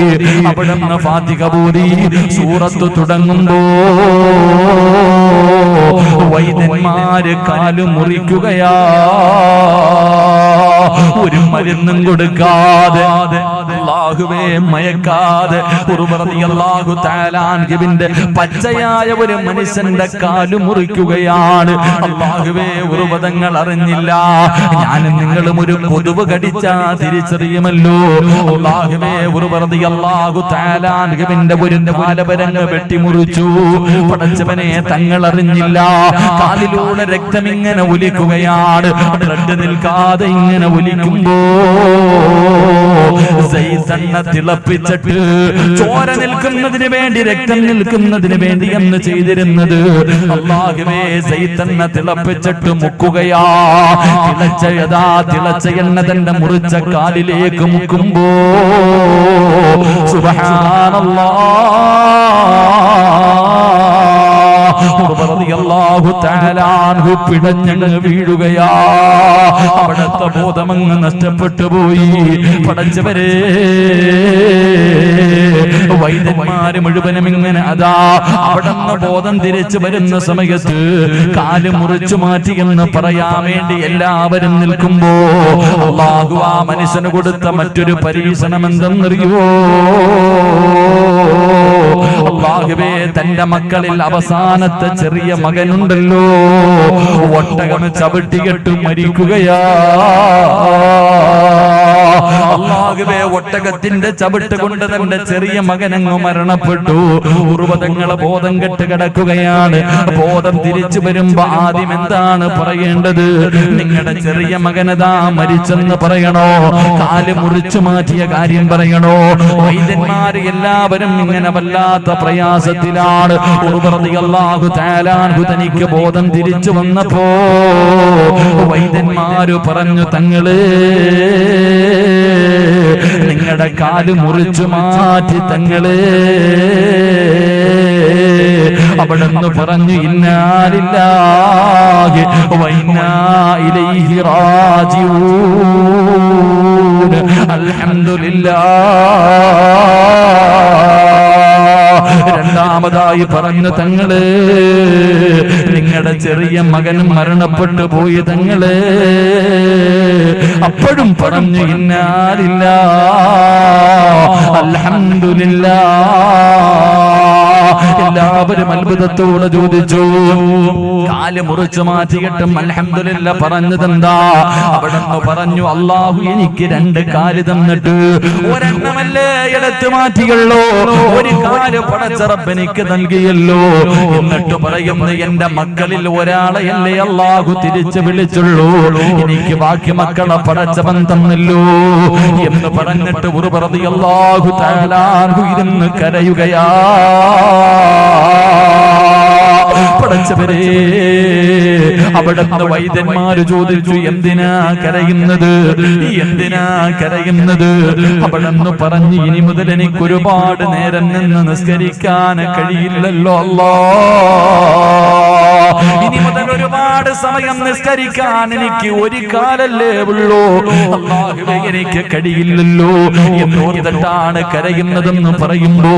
അവിടുന്ന് ഫാത്തിഹ ബോധി സൂറത്ത് തുടങ്ങുമ്പോ വൈദ്യന്മാര് കാല് മുറിക്കുകയാ. ഒരു മരുന്നും കൊടുക്കാതെ, അല്ലാഹുവേ മയക്കാതെ, റളിയല്ലാഹു തആല അൻഹുവിന്റെ പച്ചയായ ഒരു മനുഷ്യന്റെ കാല് മുറിക്കുകയാണ്. അല്ലാഹുവേ, ഉർവതങ്ങൾ അറിഞ്ഞില്ല. ഞാനും നിങ്ങളും ഒരു കൊതുവ് കടിച്ചാ തിരിച്ചറിയുമല്ലോ. അല്ലാഹുവേ, റളിയല്ലാഹു തആല അൻഹുവിന്റെ ഒരു കാലവരങ്ങ് വെട്ടിമുറിച്ചു. പടച്ചവനെ, തങ്ങൾ അറിഞ്ഞില്ല. കാലിലൂടെ രക്തം ഇങ്ങനെ ഒലിക്കുകയാണ്, ബ്ലഡ് നിൽക്കാതെ ഇങ്ങനെ ഒലിക്കുമ്പോ സൈതണ്ണ തിളപ്പിച്ചിട്ട് ചോര നിൽക്കുന്നതിന് വേണ്ടി, രക്തം നിൽക്കുന്നതിന് വേണ്ടി എന്ന് ചെയ്തിരുന്നത്. അല്ലാഹുവേ, സൈതണ്ണ തിളപ്പിച്ചിട്ട് മുക്കുകയാ. തിളച്ച എണ്ണ തന്റെ മുറിച്ച കാലിലേക്ക് മുക്കുമ്പോ സുബ്ഹാനല്ലാഹ്, പിടഞ്ഞങ്ങ് വീഴുകയാ. അവിടത്തെ ബോധമങ്ങ് നഷ്ടപ്പെട്ടു പോയി. പടച്ചവരെ, വൈദ്യന്മാര് മുഴുവനും ഇങ്ങനെ അതാ അവിടുന്ന് ബോധം തിരിച്ചു വരുന്ന സമയത്ത് കാല് മുറിച്ചു മാറ്റി എന്ന് പറയാൻ വേണ്ടി എല്ലാവരും നിൽക്കുമ്പോ അല്ലാഹു ആ മനുഷ്യന് കൊടുത്ത മറ്റൊരു പരീക്ഷണം എന്തെന്നറിയോ? അല്ലാഹുവേ, തന്റെ മക്കളിൽ അവസാനത്തെ ചെറിയ മകനുണ്ടല്ലോ, ഒട്ടകം ചവിട്ടികെട്ട് മരിക്കുകയാ. അല്ലാഹുവേ, ഒട്ടകത്തിന്റെ ചവിട്ട് കൊണ്ട് തന്റെ ചെറിയ മകനങ്ങ് മരണപ്പെട്ടു. ഉറുവതങ്ങളെ ബോധം കെട്ട് കിടക്കുകയാണ്. ബോധം തിരിച്ചു വരുമ്പോ ആദ്യം എന്താണ് പറയേണ്ടത്? നിങ്ങളുടെ ചെറിയ മകനതാ മരിച്ചെന്ന് പറയണോ? കാല് മുറിച്ചു മാറ്റിയ കാര്യം പറയണോ? വൈദ്യന്മാര് എല്ലാവരും ഇങ്ങനെ വല്ലാത്ത പ്രയാസത്തിലാണ്. റളിയല്ലാഹു തആല അൻഹു തനിക്ക് ബോധം തിരിച്ചു വന്നപ്പോ വൈദ്യന്മാര് പറഞ്ഞു, തങ്ങളെ നിങ്ങളുടെ കാല് മുറിച്ചു മാറ്റി തങ്ങളെ. അവിടെന്ന് പറഞ്ഞു, ഇന്നാ ലില്ലാഹി വ ഇന്നാ ഇലൈഹി റാജിഊൻ. അൽഹംദുലില്ലാഹ്. രണ്ടാമതായി പറഞ്ഞു, തങ്ങളെ നിങ്ങളുടെ ചെറിയ മകനും മരണപ്പെട്ടു പോയി തങ്ങളെ. അപ്പോഴും പറഞ്ഞു, ഇന്നാ ലില്ലാഹി അൽഹംദുലില്ലാഹ്. എല്ലാവരും അത്ഭുതത്തോടെ ചോദിച്ചു, കാല് മുറിച്ചു മാറ്റിയിട്ടും അൽഹംദുലില്ലാഹ് പറഞ്ഞതെന്താ? അവിടെന്ന് പറഞ്ഞു, അല്ലാഹു എനിക്ക് രണ്ട് കാല് തന്നിട്ട് ഒരെണ്ണമല്ലേ എടുത്തു മാറ്റിയല്ലോ, ഒരു കാല് പടച്ച റബ്ബ് എനിക്ക് നൽകിയല്ലോ. എന്നിട്ട് പറയുന്നു, എന്റെ മക്കളിൽ ഒരാളെയല്ലേ അല്ലാഹു തിരിച്ചു വിളിച്ചുള്ളൂ, എനിക്ക് ബാക്കി മക്കളെ പടച്ചവൻ തന്നല്ലോ എന്ന് പറഞ്ഞിട്ട് റളിയല്ലാഹു തആല അൻഹു ഇരുന്ന് കരയുകയാ. പടച്ചവരെ, അവിടുന്ന് വൈദ്യന്മാര് ചോദിച്ചു, എന്തിനാ കരയുന്നത്, എന്തിനാ കരയുന്നത്? അവിടുന്ന് പറഞ്ഞു, ഇനി മുതൽ എനിക്ക് ഒരുപാട് നേരം നിന്ന് നിസ്കരിക്കാൻ കഴിയില്ലല്ലോ അല്ലാ. ഇനി മുതൽ ഒരുപാട് സമയം നിസ്കരിക്കാൻ എനിക്ക് ഒരു കാലല്ലേ ഉള്ളൂ. അല്ലാഹുവേ, എനിക്ക് കഴിയില്ലല്ലോ എന്നോർത്തിട്ടാണ് കരയുന്നതെന്ന് പറയുമ്പോ,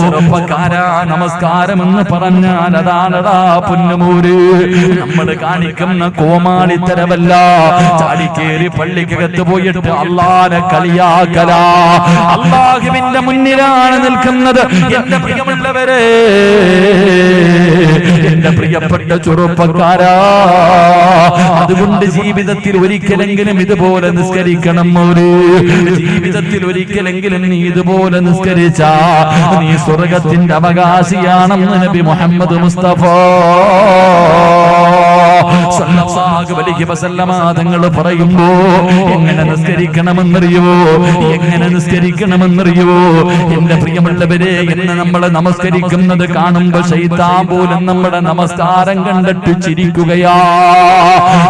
ചെറുപ്പക്കാരാ, നമസ്കാരം എന്ന് പറഞ്ഞാൽ അതാണടാ പൊന്നുമൂര്. നമ്മൾ കാണിക്കുന്ന കോമാളിത്തരമല്ല, ചാടിക്കേറി പള്ളിക്കകത്ത് പോയിട്ട് അല്ലാഹുവിനെ കളിയാക്കല. അല്ലാഹുവിന്റെ മുന്നിലാണ് നിൽക്കുന്നത്. എന്റെ പ്രിയമുള്ളവരെ, എന്റെ പ്രിയപ്പെട്ട ചെറുപ്പക്കാരാ, അതുകൊണ്ട് ജീവിതത്തിൽ ഒരിക്കലെങ്കിലും ഇതുപോലെ നിസ്കരിക്കണം. ഒരു ജീവിതത്തിൽ ഒരിക്കലെങ്കിലും നീ ഇതുപോലെ നിസ്കരിച്ച നീ സ്വർഗത്തിന്റെ അവകാശിയാണെന്ന് നബി മുഹമ്മദ് മുസ്തഫ സല്ലല്ലാഹു അലൈഹി വസല്ലമ തങ്ങൾ പറയുമ്പോ, എങ്ങനെ നിസ്കരിക്കണമെന്നറിയോ? എങ്ങനെ നിസ്കരിക്കണമെന്നറിയോ? എന്റെ പ്രിയമുള്ളവരെ, എന്ന് നമ്മളെ നമസ്കരിക്കുന്നത് കാണുമ്പോൾ ശൈത്താൻ പോലും നമ്മുടെ നമസ്കാരം കണ്ടിട്ട് ചിരിക്കുകയാ.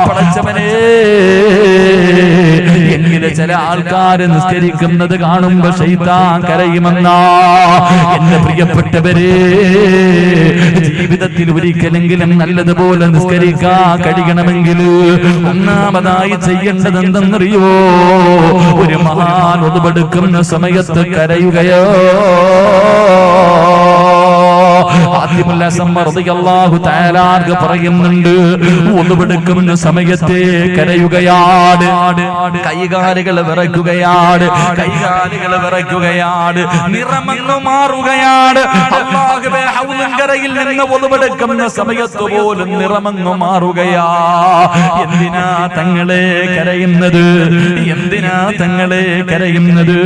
പടച്ചവനെ, എങ്കിലും ചില ആൾക്കാര് നിസ്കരിക്കുന്നത് കാണുമ്പോ ശൈത്താൻ കരയുമെന്നാ. എന്റെ പ്രിയപ്പെട്ടവരെ, ജീവിതത്തിൽ ഒരിക്കലെങ്കിലും നല്ലതുപോലെ നിസ്കരിക്കാൻ കഴിയണമെങ്കിൽ ഒന്നാമതായി ചെയ്യേണ്ടത് എന്തെന്നറിയോ? ഒരു മഹാൻ ഒതുപെടുക്കുന്ന സമയത്ത് കരയുകയോ. പറയുന്നുണ്ട്, ഒന്നുപെടുക്കുന്ന സമയത്തെ കരയുകയാണ്, കൈകാലുകൾ വിറയ്ക്കുകയാണ്, കൈകാലുകൾ വിറയ്ക്കുകയാണ്, നിറമങ്ങ് മാറുകയാണ്. അല്ലാഹുവേ, ഹൗലുങ്കരയിൽ നിന്ന് ഒന്നുപെടുക്കുന്ന സമയത്ത് പോലും നിറമങ്ങ് മാറുകയാ. എന്തിനാ തങ്ങളെ കരയുന്നത്? എന്തിനാ തങ്ങളെ കരയുന്നത്?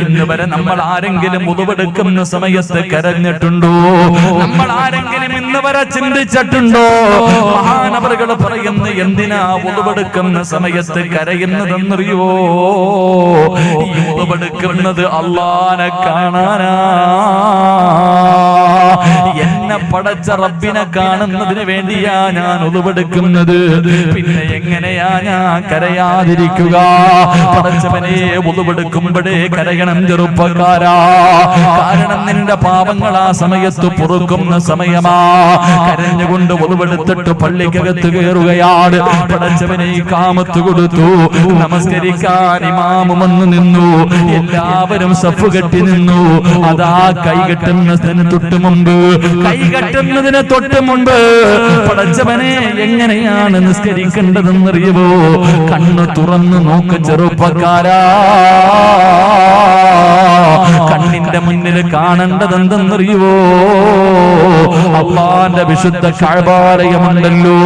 ഇന്ന് വരെ നമ്മൾ ആരെങ്കിലും ഒന്നുപെടുക്കുന്ന സമയത്ത് കരഞ്ഞിട്ടുണ്ടോ? നമ്മൾ ആരെങ്കിലും ഇന്ന് വരെ ചിന്തിച്ചിട്ടുണ്ടോ? മഹാനവറുകൾ പറയുന്നു, എന്തിനാ ഉളുവെടുക്കുന്ന സമയത്ത് കരയുന്നതെന്നറിയോ? ഈ ഉളുവെടുക്കുന്നത് അല്ലാഹനെ കാണാനാ. എന്നെ പടച്ച റബ്ബിനെ കാണുന്നതിന് വേണ്ടിയാ ഞാൻ ഉളുവെടുക്കുന്നത്. പിന്നെ എങ്ങനെയാ ഞാൻ കരയാതിരിക്കുക? പടച്ചവനെ, ഉളുവെടുക്കുമ്പോഴേ കരയണം ചെറുപ്പക്കാരാ. കാരണം നിന്റെ പാപങ്ങൾ ആ സമയത്ത് പൊറുക്കുന്ന സമയമാ. കരഞ്ഞുകൊണ്ട് ഉളുവെടുത്തിട്ട് പള്ളിക്കകത്ത് കയറുകയാണ്. പടച്ചവനെ കാമത്ത് കൊടുത്തു. നമസ്കരിക്കാൻ ഇമാമ് വന്നു നിന്നു. എല്ലാവരും സഫ് കെട്ടി നിന്നു. അതാ കൈകെട്ടുന്നതിന് തൊട്ട് മുമ്പ്, കൈകെട്ടുന്നതിന് തൊട്ട് മുമ്പ് പടച്ചവനെ എങ്ങനെയാണ് നിസ്കരിക്കേണ്ടതെന്നറിയുമോ? കണ്ണ് തുറന്നു നോക്ക് ചെറുപ്പക്കാരാ. കണ്ണിന്റെ മുന്നിൽ കാണേണ്ടത് എന്തെന്നറിയുവോ? അല്ലാഹുവിന്റെ വിശുദ്ധ കഅബാലയമുണ്ടല്ലോ.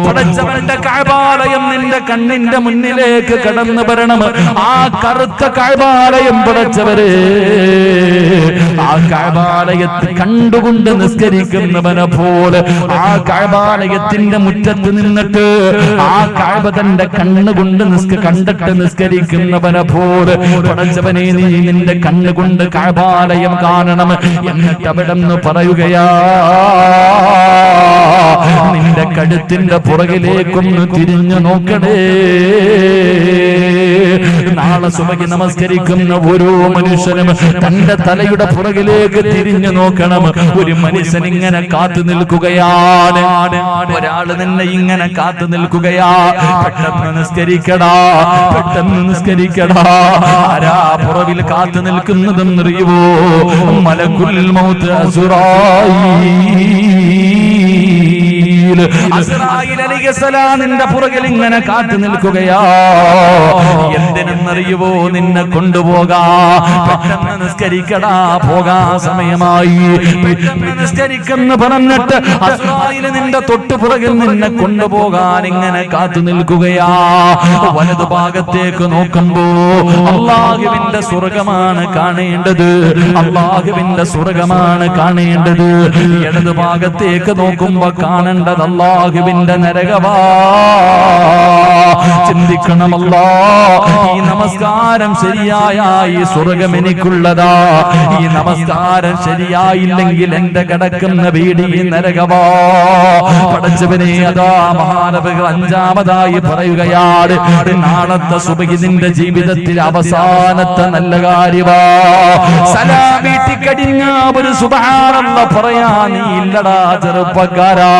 പടച്ചവന്റെ കഅബാലയം നിന്റെ കണ്ണിന്റെ മുന്നിലേക്ക് കടന്നു വരണം. ആ കറുത്ത കഅബാലയം പടച്ചവരെ, ആ കഅബാലയത്തെ കണ്ടുകൊണ്ട് നിസ്കരിക്കുന്നവനെ പോലെ, ആ കഅബാലയത്തിന്റെ മുറ്റത്ത് നിന്നിട്ട് ആ കഅബ തന്റെ കണ്ണുകൊണ്ട് കണ്ടിട്ട് നിസ്കരിക്കുന്നവനെ പോലെ പടച്ചവനെ, നീ നിന്റെ കണ്ണുകൊണ്ട് കഅബാലയം കാണണം. എന്നിട്ട് അവിടെ നിന്ന് പറയുകയാ, നിന്റെ കഴുത്തിന്റെ പുറകിലേക്കൊന്ന് തിരിഞ്ഞു നോക്കണേ. നാളെ സുബഹി നമസ്കരിക്കുന്ന ഓരോ മനുഷ്യനും തന്റെ തലയുടെ പുറകിലേക്ക് തിരിഞ്ഞു നോക്കണം. ഒരു മനുഷ്യൻ ഇങ്ങനെ കാത്തു നിൽക്കുകയാണ്. ഒരാള് നിന്നെ ഇങ്ങനെ കാത്തു നിൽക്കുകയാ. പെട്ടെന്ന് നിസ്കരിക്കടാ, പെട്ടെന്ന് നിസ്കരിക്കടാ. ആരാ പുറകിൽ കാത്തു നിൽക്കുന്നതെന്നറിയുവോ? മലക്കുൽ മൗത്ത് അസ്റായീൽ അലൈഹിസ്സലാം നിന്റെ പുറകിൽ ഇങ്ങനെ കാത്തു നിൽക്കുകയാ. എന്തിനെന്നറിയുവോ? നിന്നെ കൊണ്ടുപോകാ. പെട്ടെന്ന് നിസ്കരിക്കടാ, പോകാ സമയമായി. പെട്ടെന്ന് നിസ്കരിക്കെന്ന് പറഞ്ഞിട്ട് അസ്റായീൽ നിന്റെ തൊട്ടു പുറകിൽ നിന്നെ കൊണ്ടുപോകാൻ ഇങ്ങനെ കാത്തു നിൽക്കുകയാ. വലതു ഭാഗത്തേക്ക് നോക്കുമ്പോ അല്ലാഹുവിന്റെ സ്വർഗമാണ് കാണേണ്ടത്. അല്ലാഹുവിന്റെ സ്വർഗമാണ് കാണേണ്ടത്. ഇടതു ഭാഗത്തേക്ക് നോക്കുമ്പോ കാണേണ്ടത് അല്ലാഹുവിന്റെ നരകവാ. ചിന്തിക്കണമല്ലോ, ഈ നമസ്കാരം ശരിയായ ഈ സ്വർഗം എനിക്കുള്ളതാ. ഈ നമസ്കാരം ശരിയായില്ലെങ്കിൽ എന്റെ കിടക്കുന്ന വീട് ഈ നരകവാ. പടച്ചവനെ, അതാ മഹാനവറുകൾ അഞ്ചാമതായി പറയുകയാണ്, നാളത്തെ സുബഹി നിന്റെ ജീവിതത്തിൽ അവസാനത്തെ നല്ല കാര്യമാ. സലാം വീട്ടിക്കടിഞ്ഞ ഒരു സുബ്ഹാനല്ലാഹ് പറയാ നീ ഇല്ലടാ ചെറുപ്പക്കാരാ.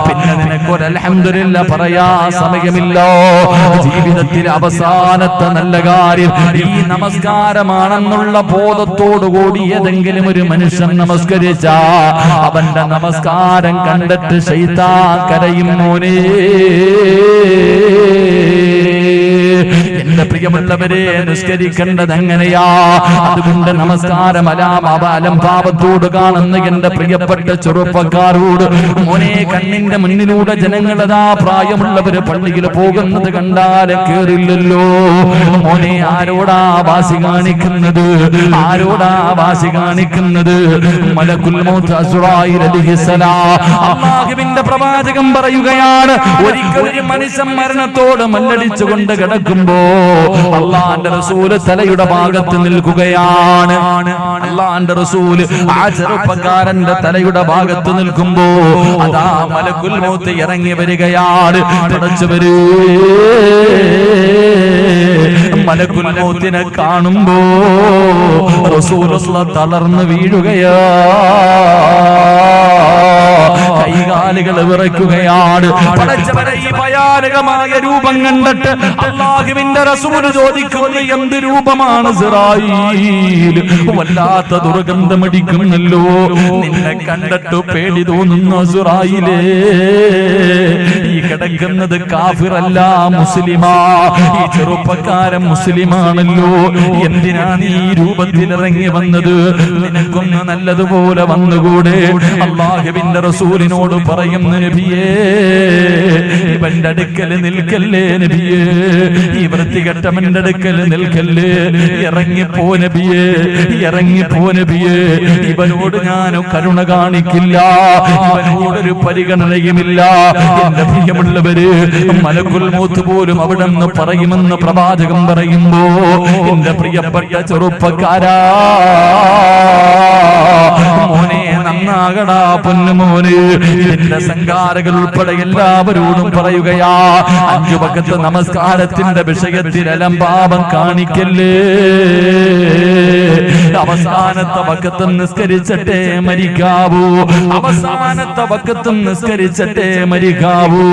പിന്നെ നിനക്കൊരു അൽഹംദുലില്ലാ പറയാ സമയമില്ലോ. ജീവിതത്തിൽ അവസാനത്തെ നല്ല കാര്യം ഈ നമസ്കാരമാണെന്നുള്ള ബോധത്തോടുകൂടി ഏതെങ്കിലും ഒരു മനുഷ്യൻ നമസ്കരിച്ച അവന്റെ നമസ്കാരം കണ്ടിട്ട് ശൈത്താൻ കരയും. മോനെ, എന്റെ പ്രിയമുള്ളവരെ, നിസ്കരിക്കേണ്ടത് എങ്ങനെയാ? അതുകൊണ്ട് നമസ്കാരം അലംഭാവത്തോട് കാണുന്ന എന്റെ പ്രിയപ്പെട്ട ചെറുപ്പക്കാരോട്, മോനെ, കണ്ണിന്റെ മുന്നിലൂടെ ജനങ്ങളതാ പ്രായമുള്ളവര് പള്ളിയിൽ പോകുന്നത് കണ്ടാൽ കേറില്ലല്ലോ. മോനെ, ആരോടാ വാശി കാണിക്കുന്നത്? ആരോടാ വാശി കാണിക്കുന്നത്? മലക്കുൽ മൗത്ത് അസ്റായീൽ അലൈഹിസ്സലാം. അല്ലാഹുവിന്റെ പ്രവാചകൻ പറയുകയാണ്, ഒരിക്കൽ ഒരു മനുഷ്യൻ മരണത്തോട് മല്ലടിച്ചുകൊണ്ട് കിടക്കുമ്പോ അല്ലാഹുവിന്റെ റസൂല് തലയുടെ ഭാഗത്ത് നിൽക്കുകയാണ്. അല്ലാഹുവിന്റെ റസൂല് ആ ചെറുപ്പക്കാരന്റെ തലയുടെ ഭാഗത്ത് നിൽക്കുമ്പോ അതാ മലക്കുൽ മൗത്ത് ഇറങ്ങി വരികയാണ്. പടച്ചവരേ, മലക്കുൽ മൗത്തിനെ കാണുമ്പോ റസൂലുള്ളാഹി തളർന്നു വീഴുകയാ. കൈകാലുകൾ വിറയ്ക്കുകയാണ്. പടച്ചവനെ, ഈ ഭയാനകമായ രൂപം കണ്ടിട്ട് അല്ലാഹുവിന്റെ റസൂല് ചോദിക്കുന്നു, എന്ത് രൂപമാണ് ഇസ്രായീൽ? വല്ലാത്ത ദുർഗന്ധമടിക്കുന്നല്ലോ. നിന്നെ കണ്ടിട്ട് പേടി തോന്നുന്നു ഇസ്രായീലേ. ഈ കിടക്കുന്നത് കാഫിറല്ല, മുസ്ലിമാ. ഈ ചെറുപ്പക്കാരൻ മുസ്ലിമാണല്ലോ, എന്തിനാ നീ ഈ രൂപത്തിൽ ഇറങ്ങി വന്നത്? നിനക്കൊന്ന് നല്ലതുപോലെ വന്നുകൂടെ? അല്ലാഹുവിന്റെ റസൂലിനോട് പറയുന്നു, നബിയേ ഇവന്റെ അടുക്കൽ നിൽക്കല്ലേ നബിയേ, ഈ വൃത്തികെട്ടവന്റെ അടുക്കൽ നിൽക്കല്ലേ, ഇറങ്ങിപ്പോ നബിയേ, ഇറങ്ങിപ്പോ നബിയേ. ഇവനോട് ഞാൻ കരുണ കാണിക്കില്ല, ഇവനോടൊരു പരിഗണനയുമില്ല. എന്റെ പ്രിയമുള്ളവര്, മലക്കുൽ മൗത്ത് പോലും അവിടെ നിന്ന് പറയുമെന്ന് പ്രവാചകൻ പറയുമ്പോ, എന്റെ പ്രിയപ്പെട്ട ചെറുപ്പക്കാരാ, മോനെ നന്നാകടാ പൊന്നുമോന്. എന്റെ സംഘാരകൾ ഉൾപ്പെടെ എല്ലാവരോടും പറയുകയാ, 5 വഖത്ത് നമസ്കാരത്തിന്റെ വിഷയത്തിൽ അലംഭാവം കാണിക്കല്ലേ. അവസാനത്തെ വഖത്ത് നിസ്കരിച്ചിട്ടേ മരിക്കാവൂ, അവസാനത്തെ വഖത്ത് നിസ്കരിച്ചിട്ടേ മരിക്കാവൂ.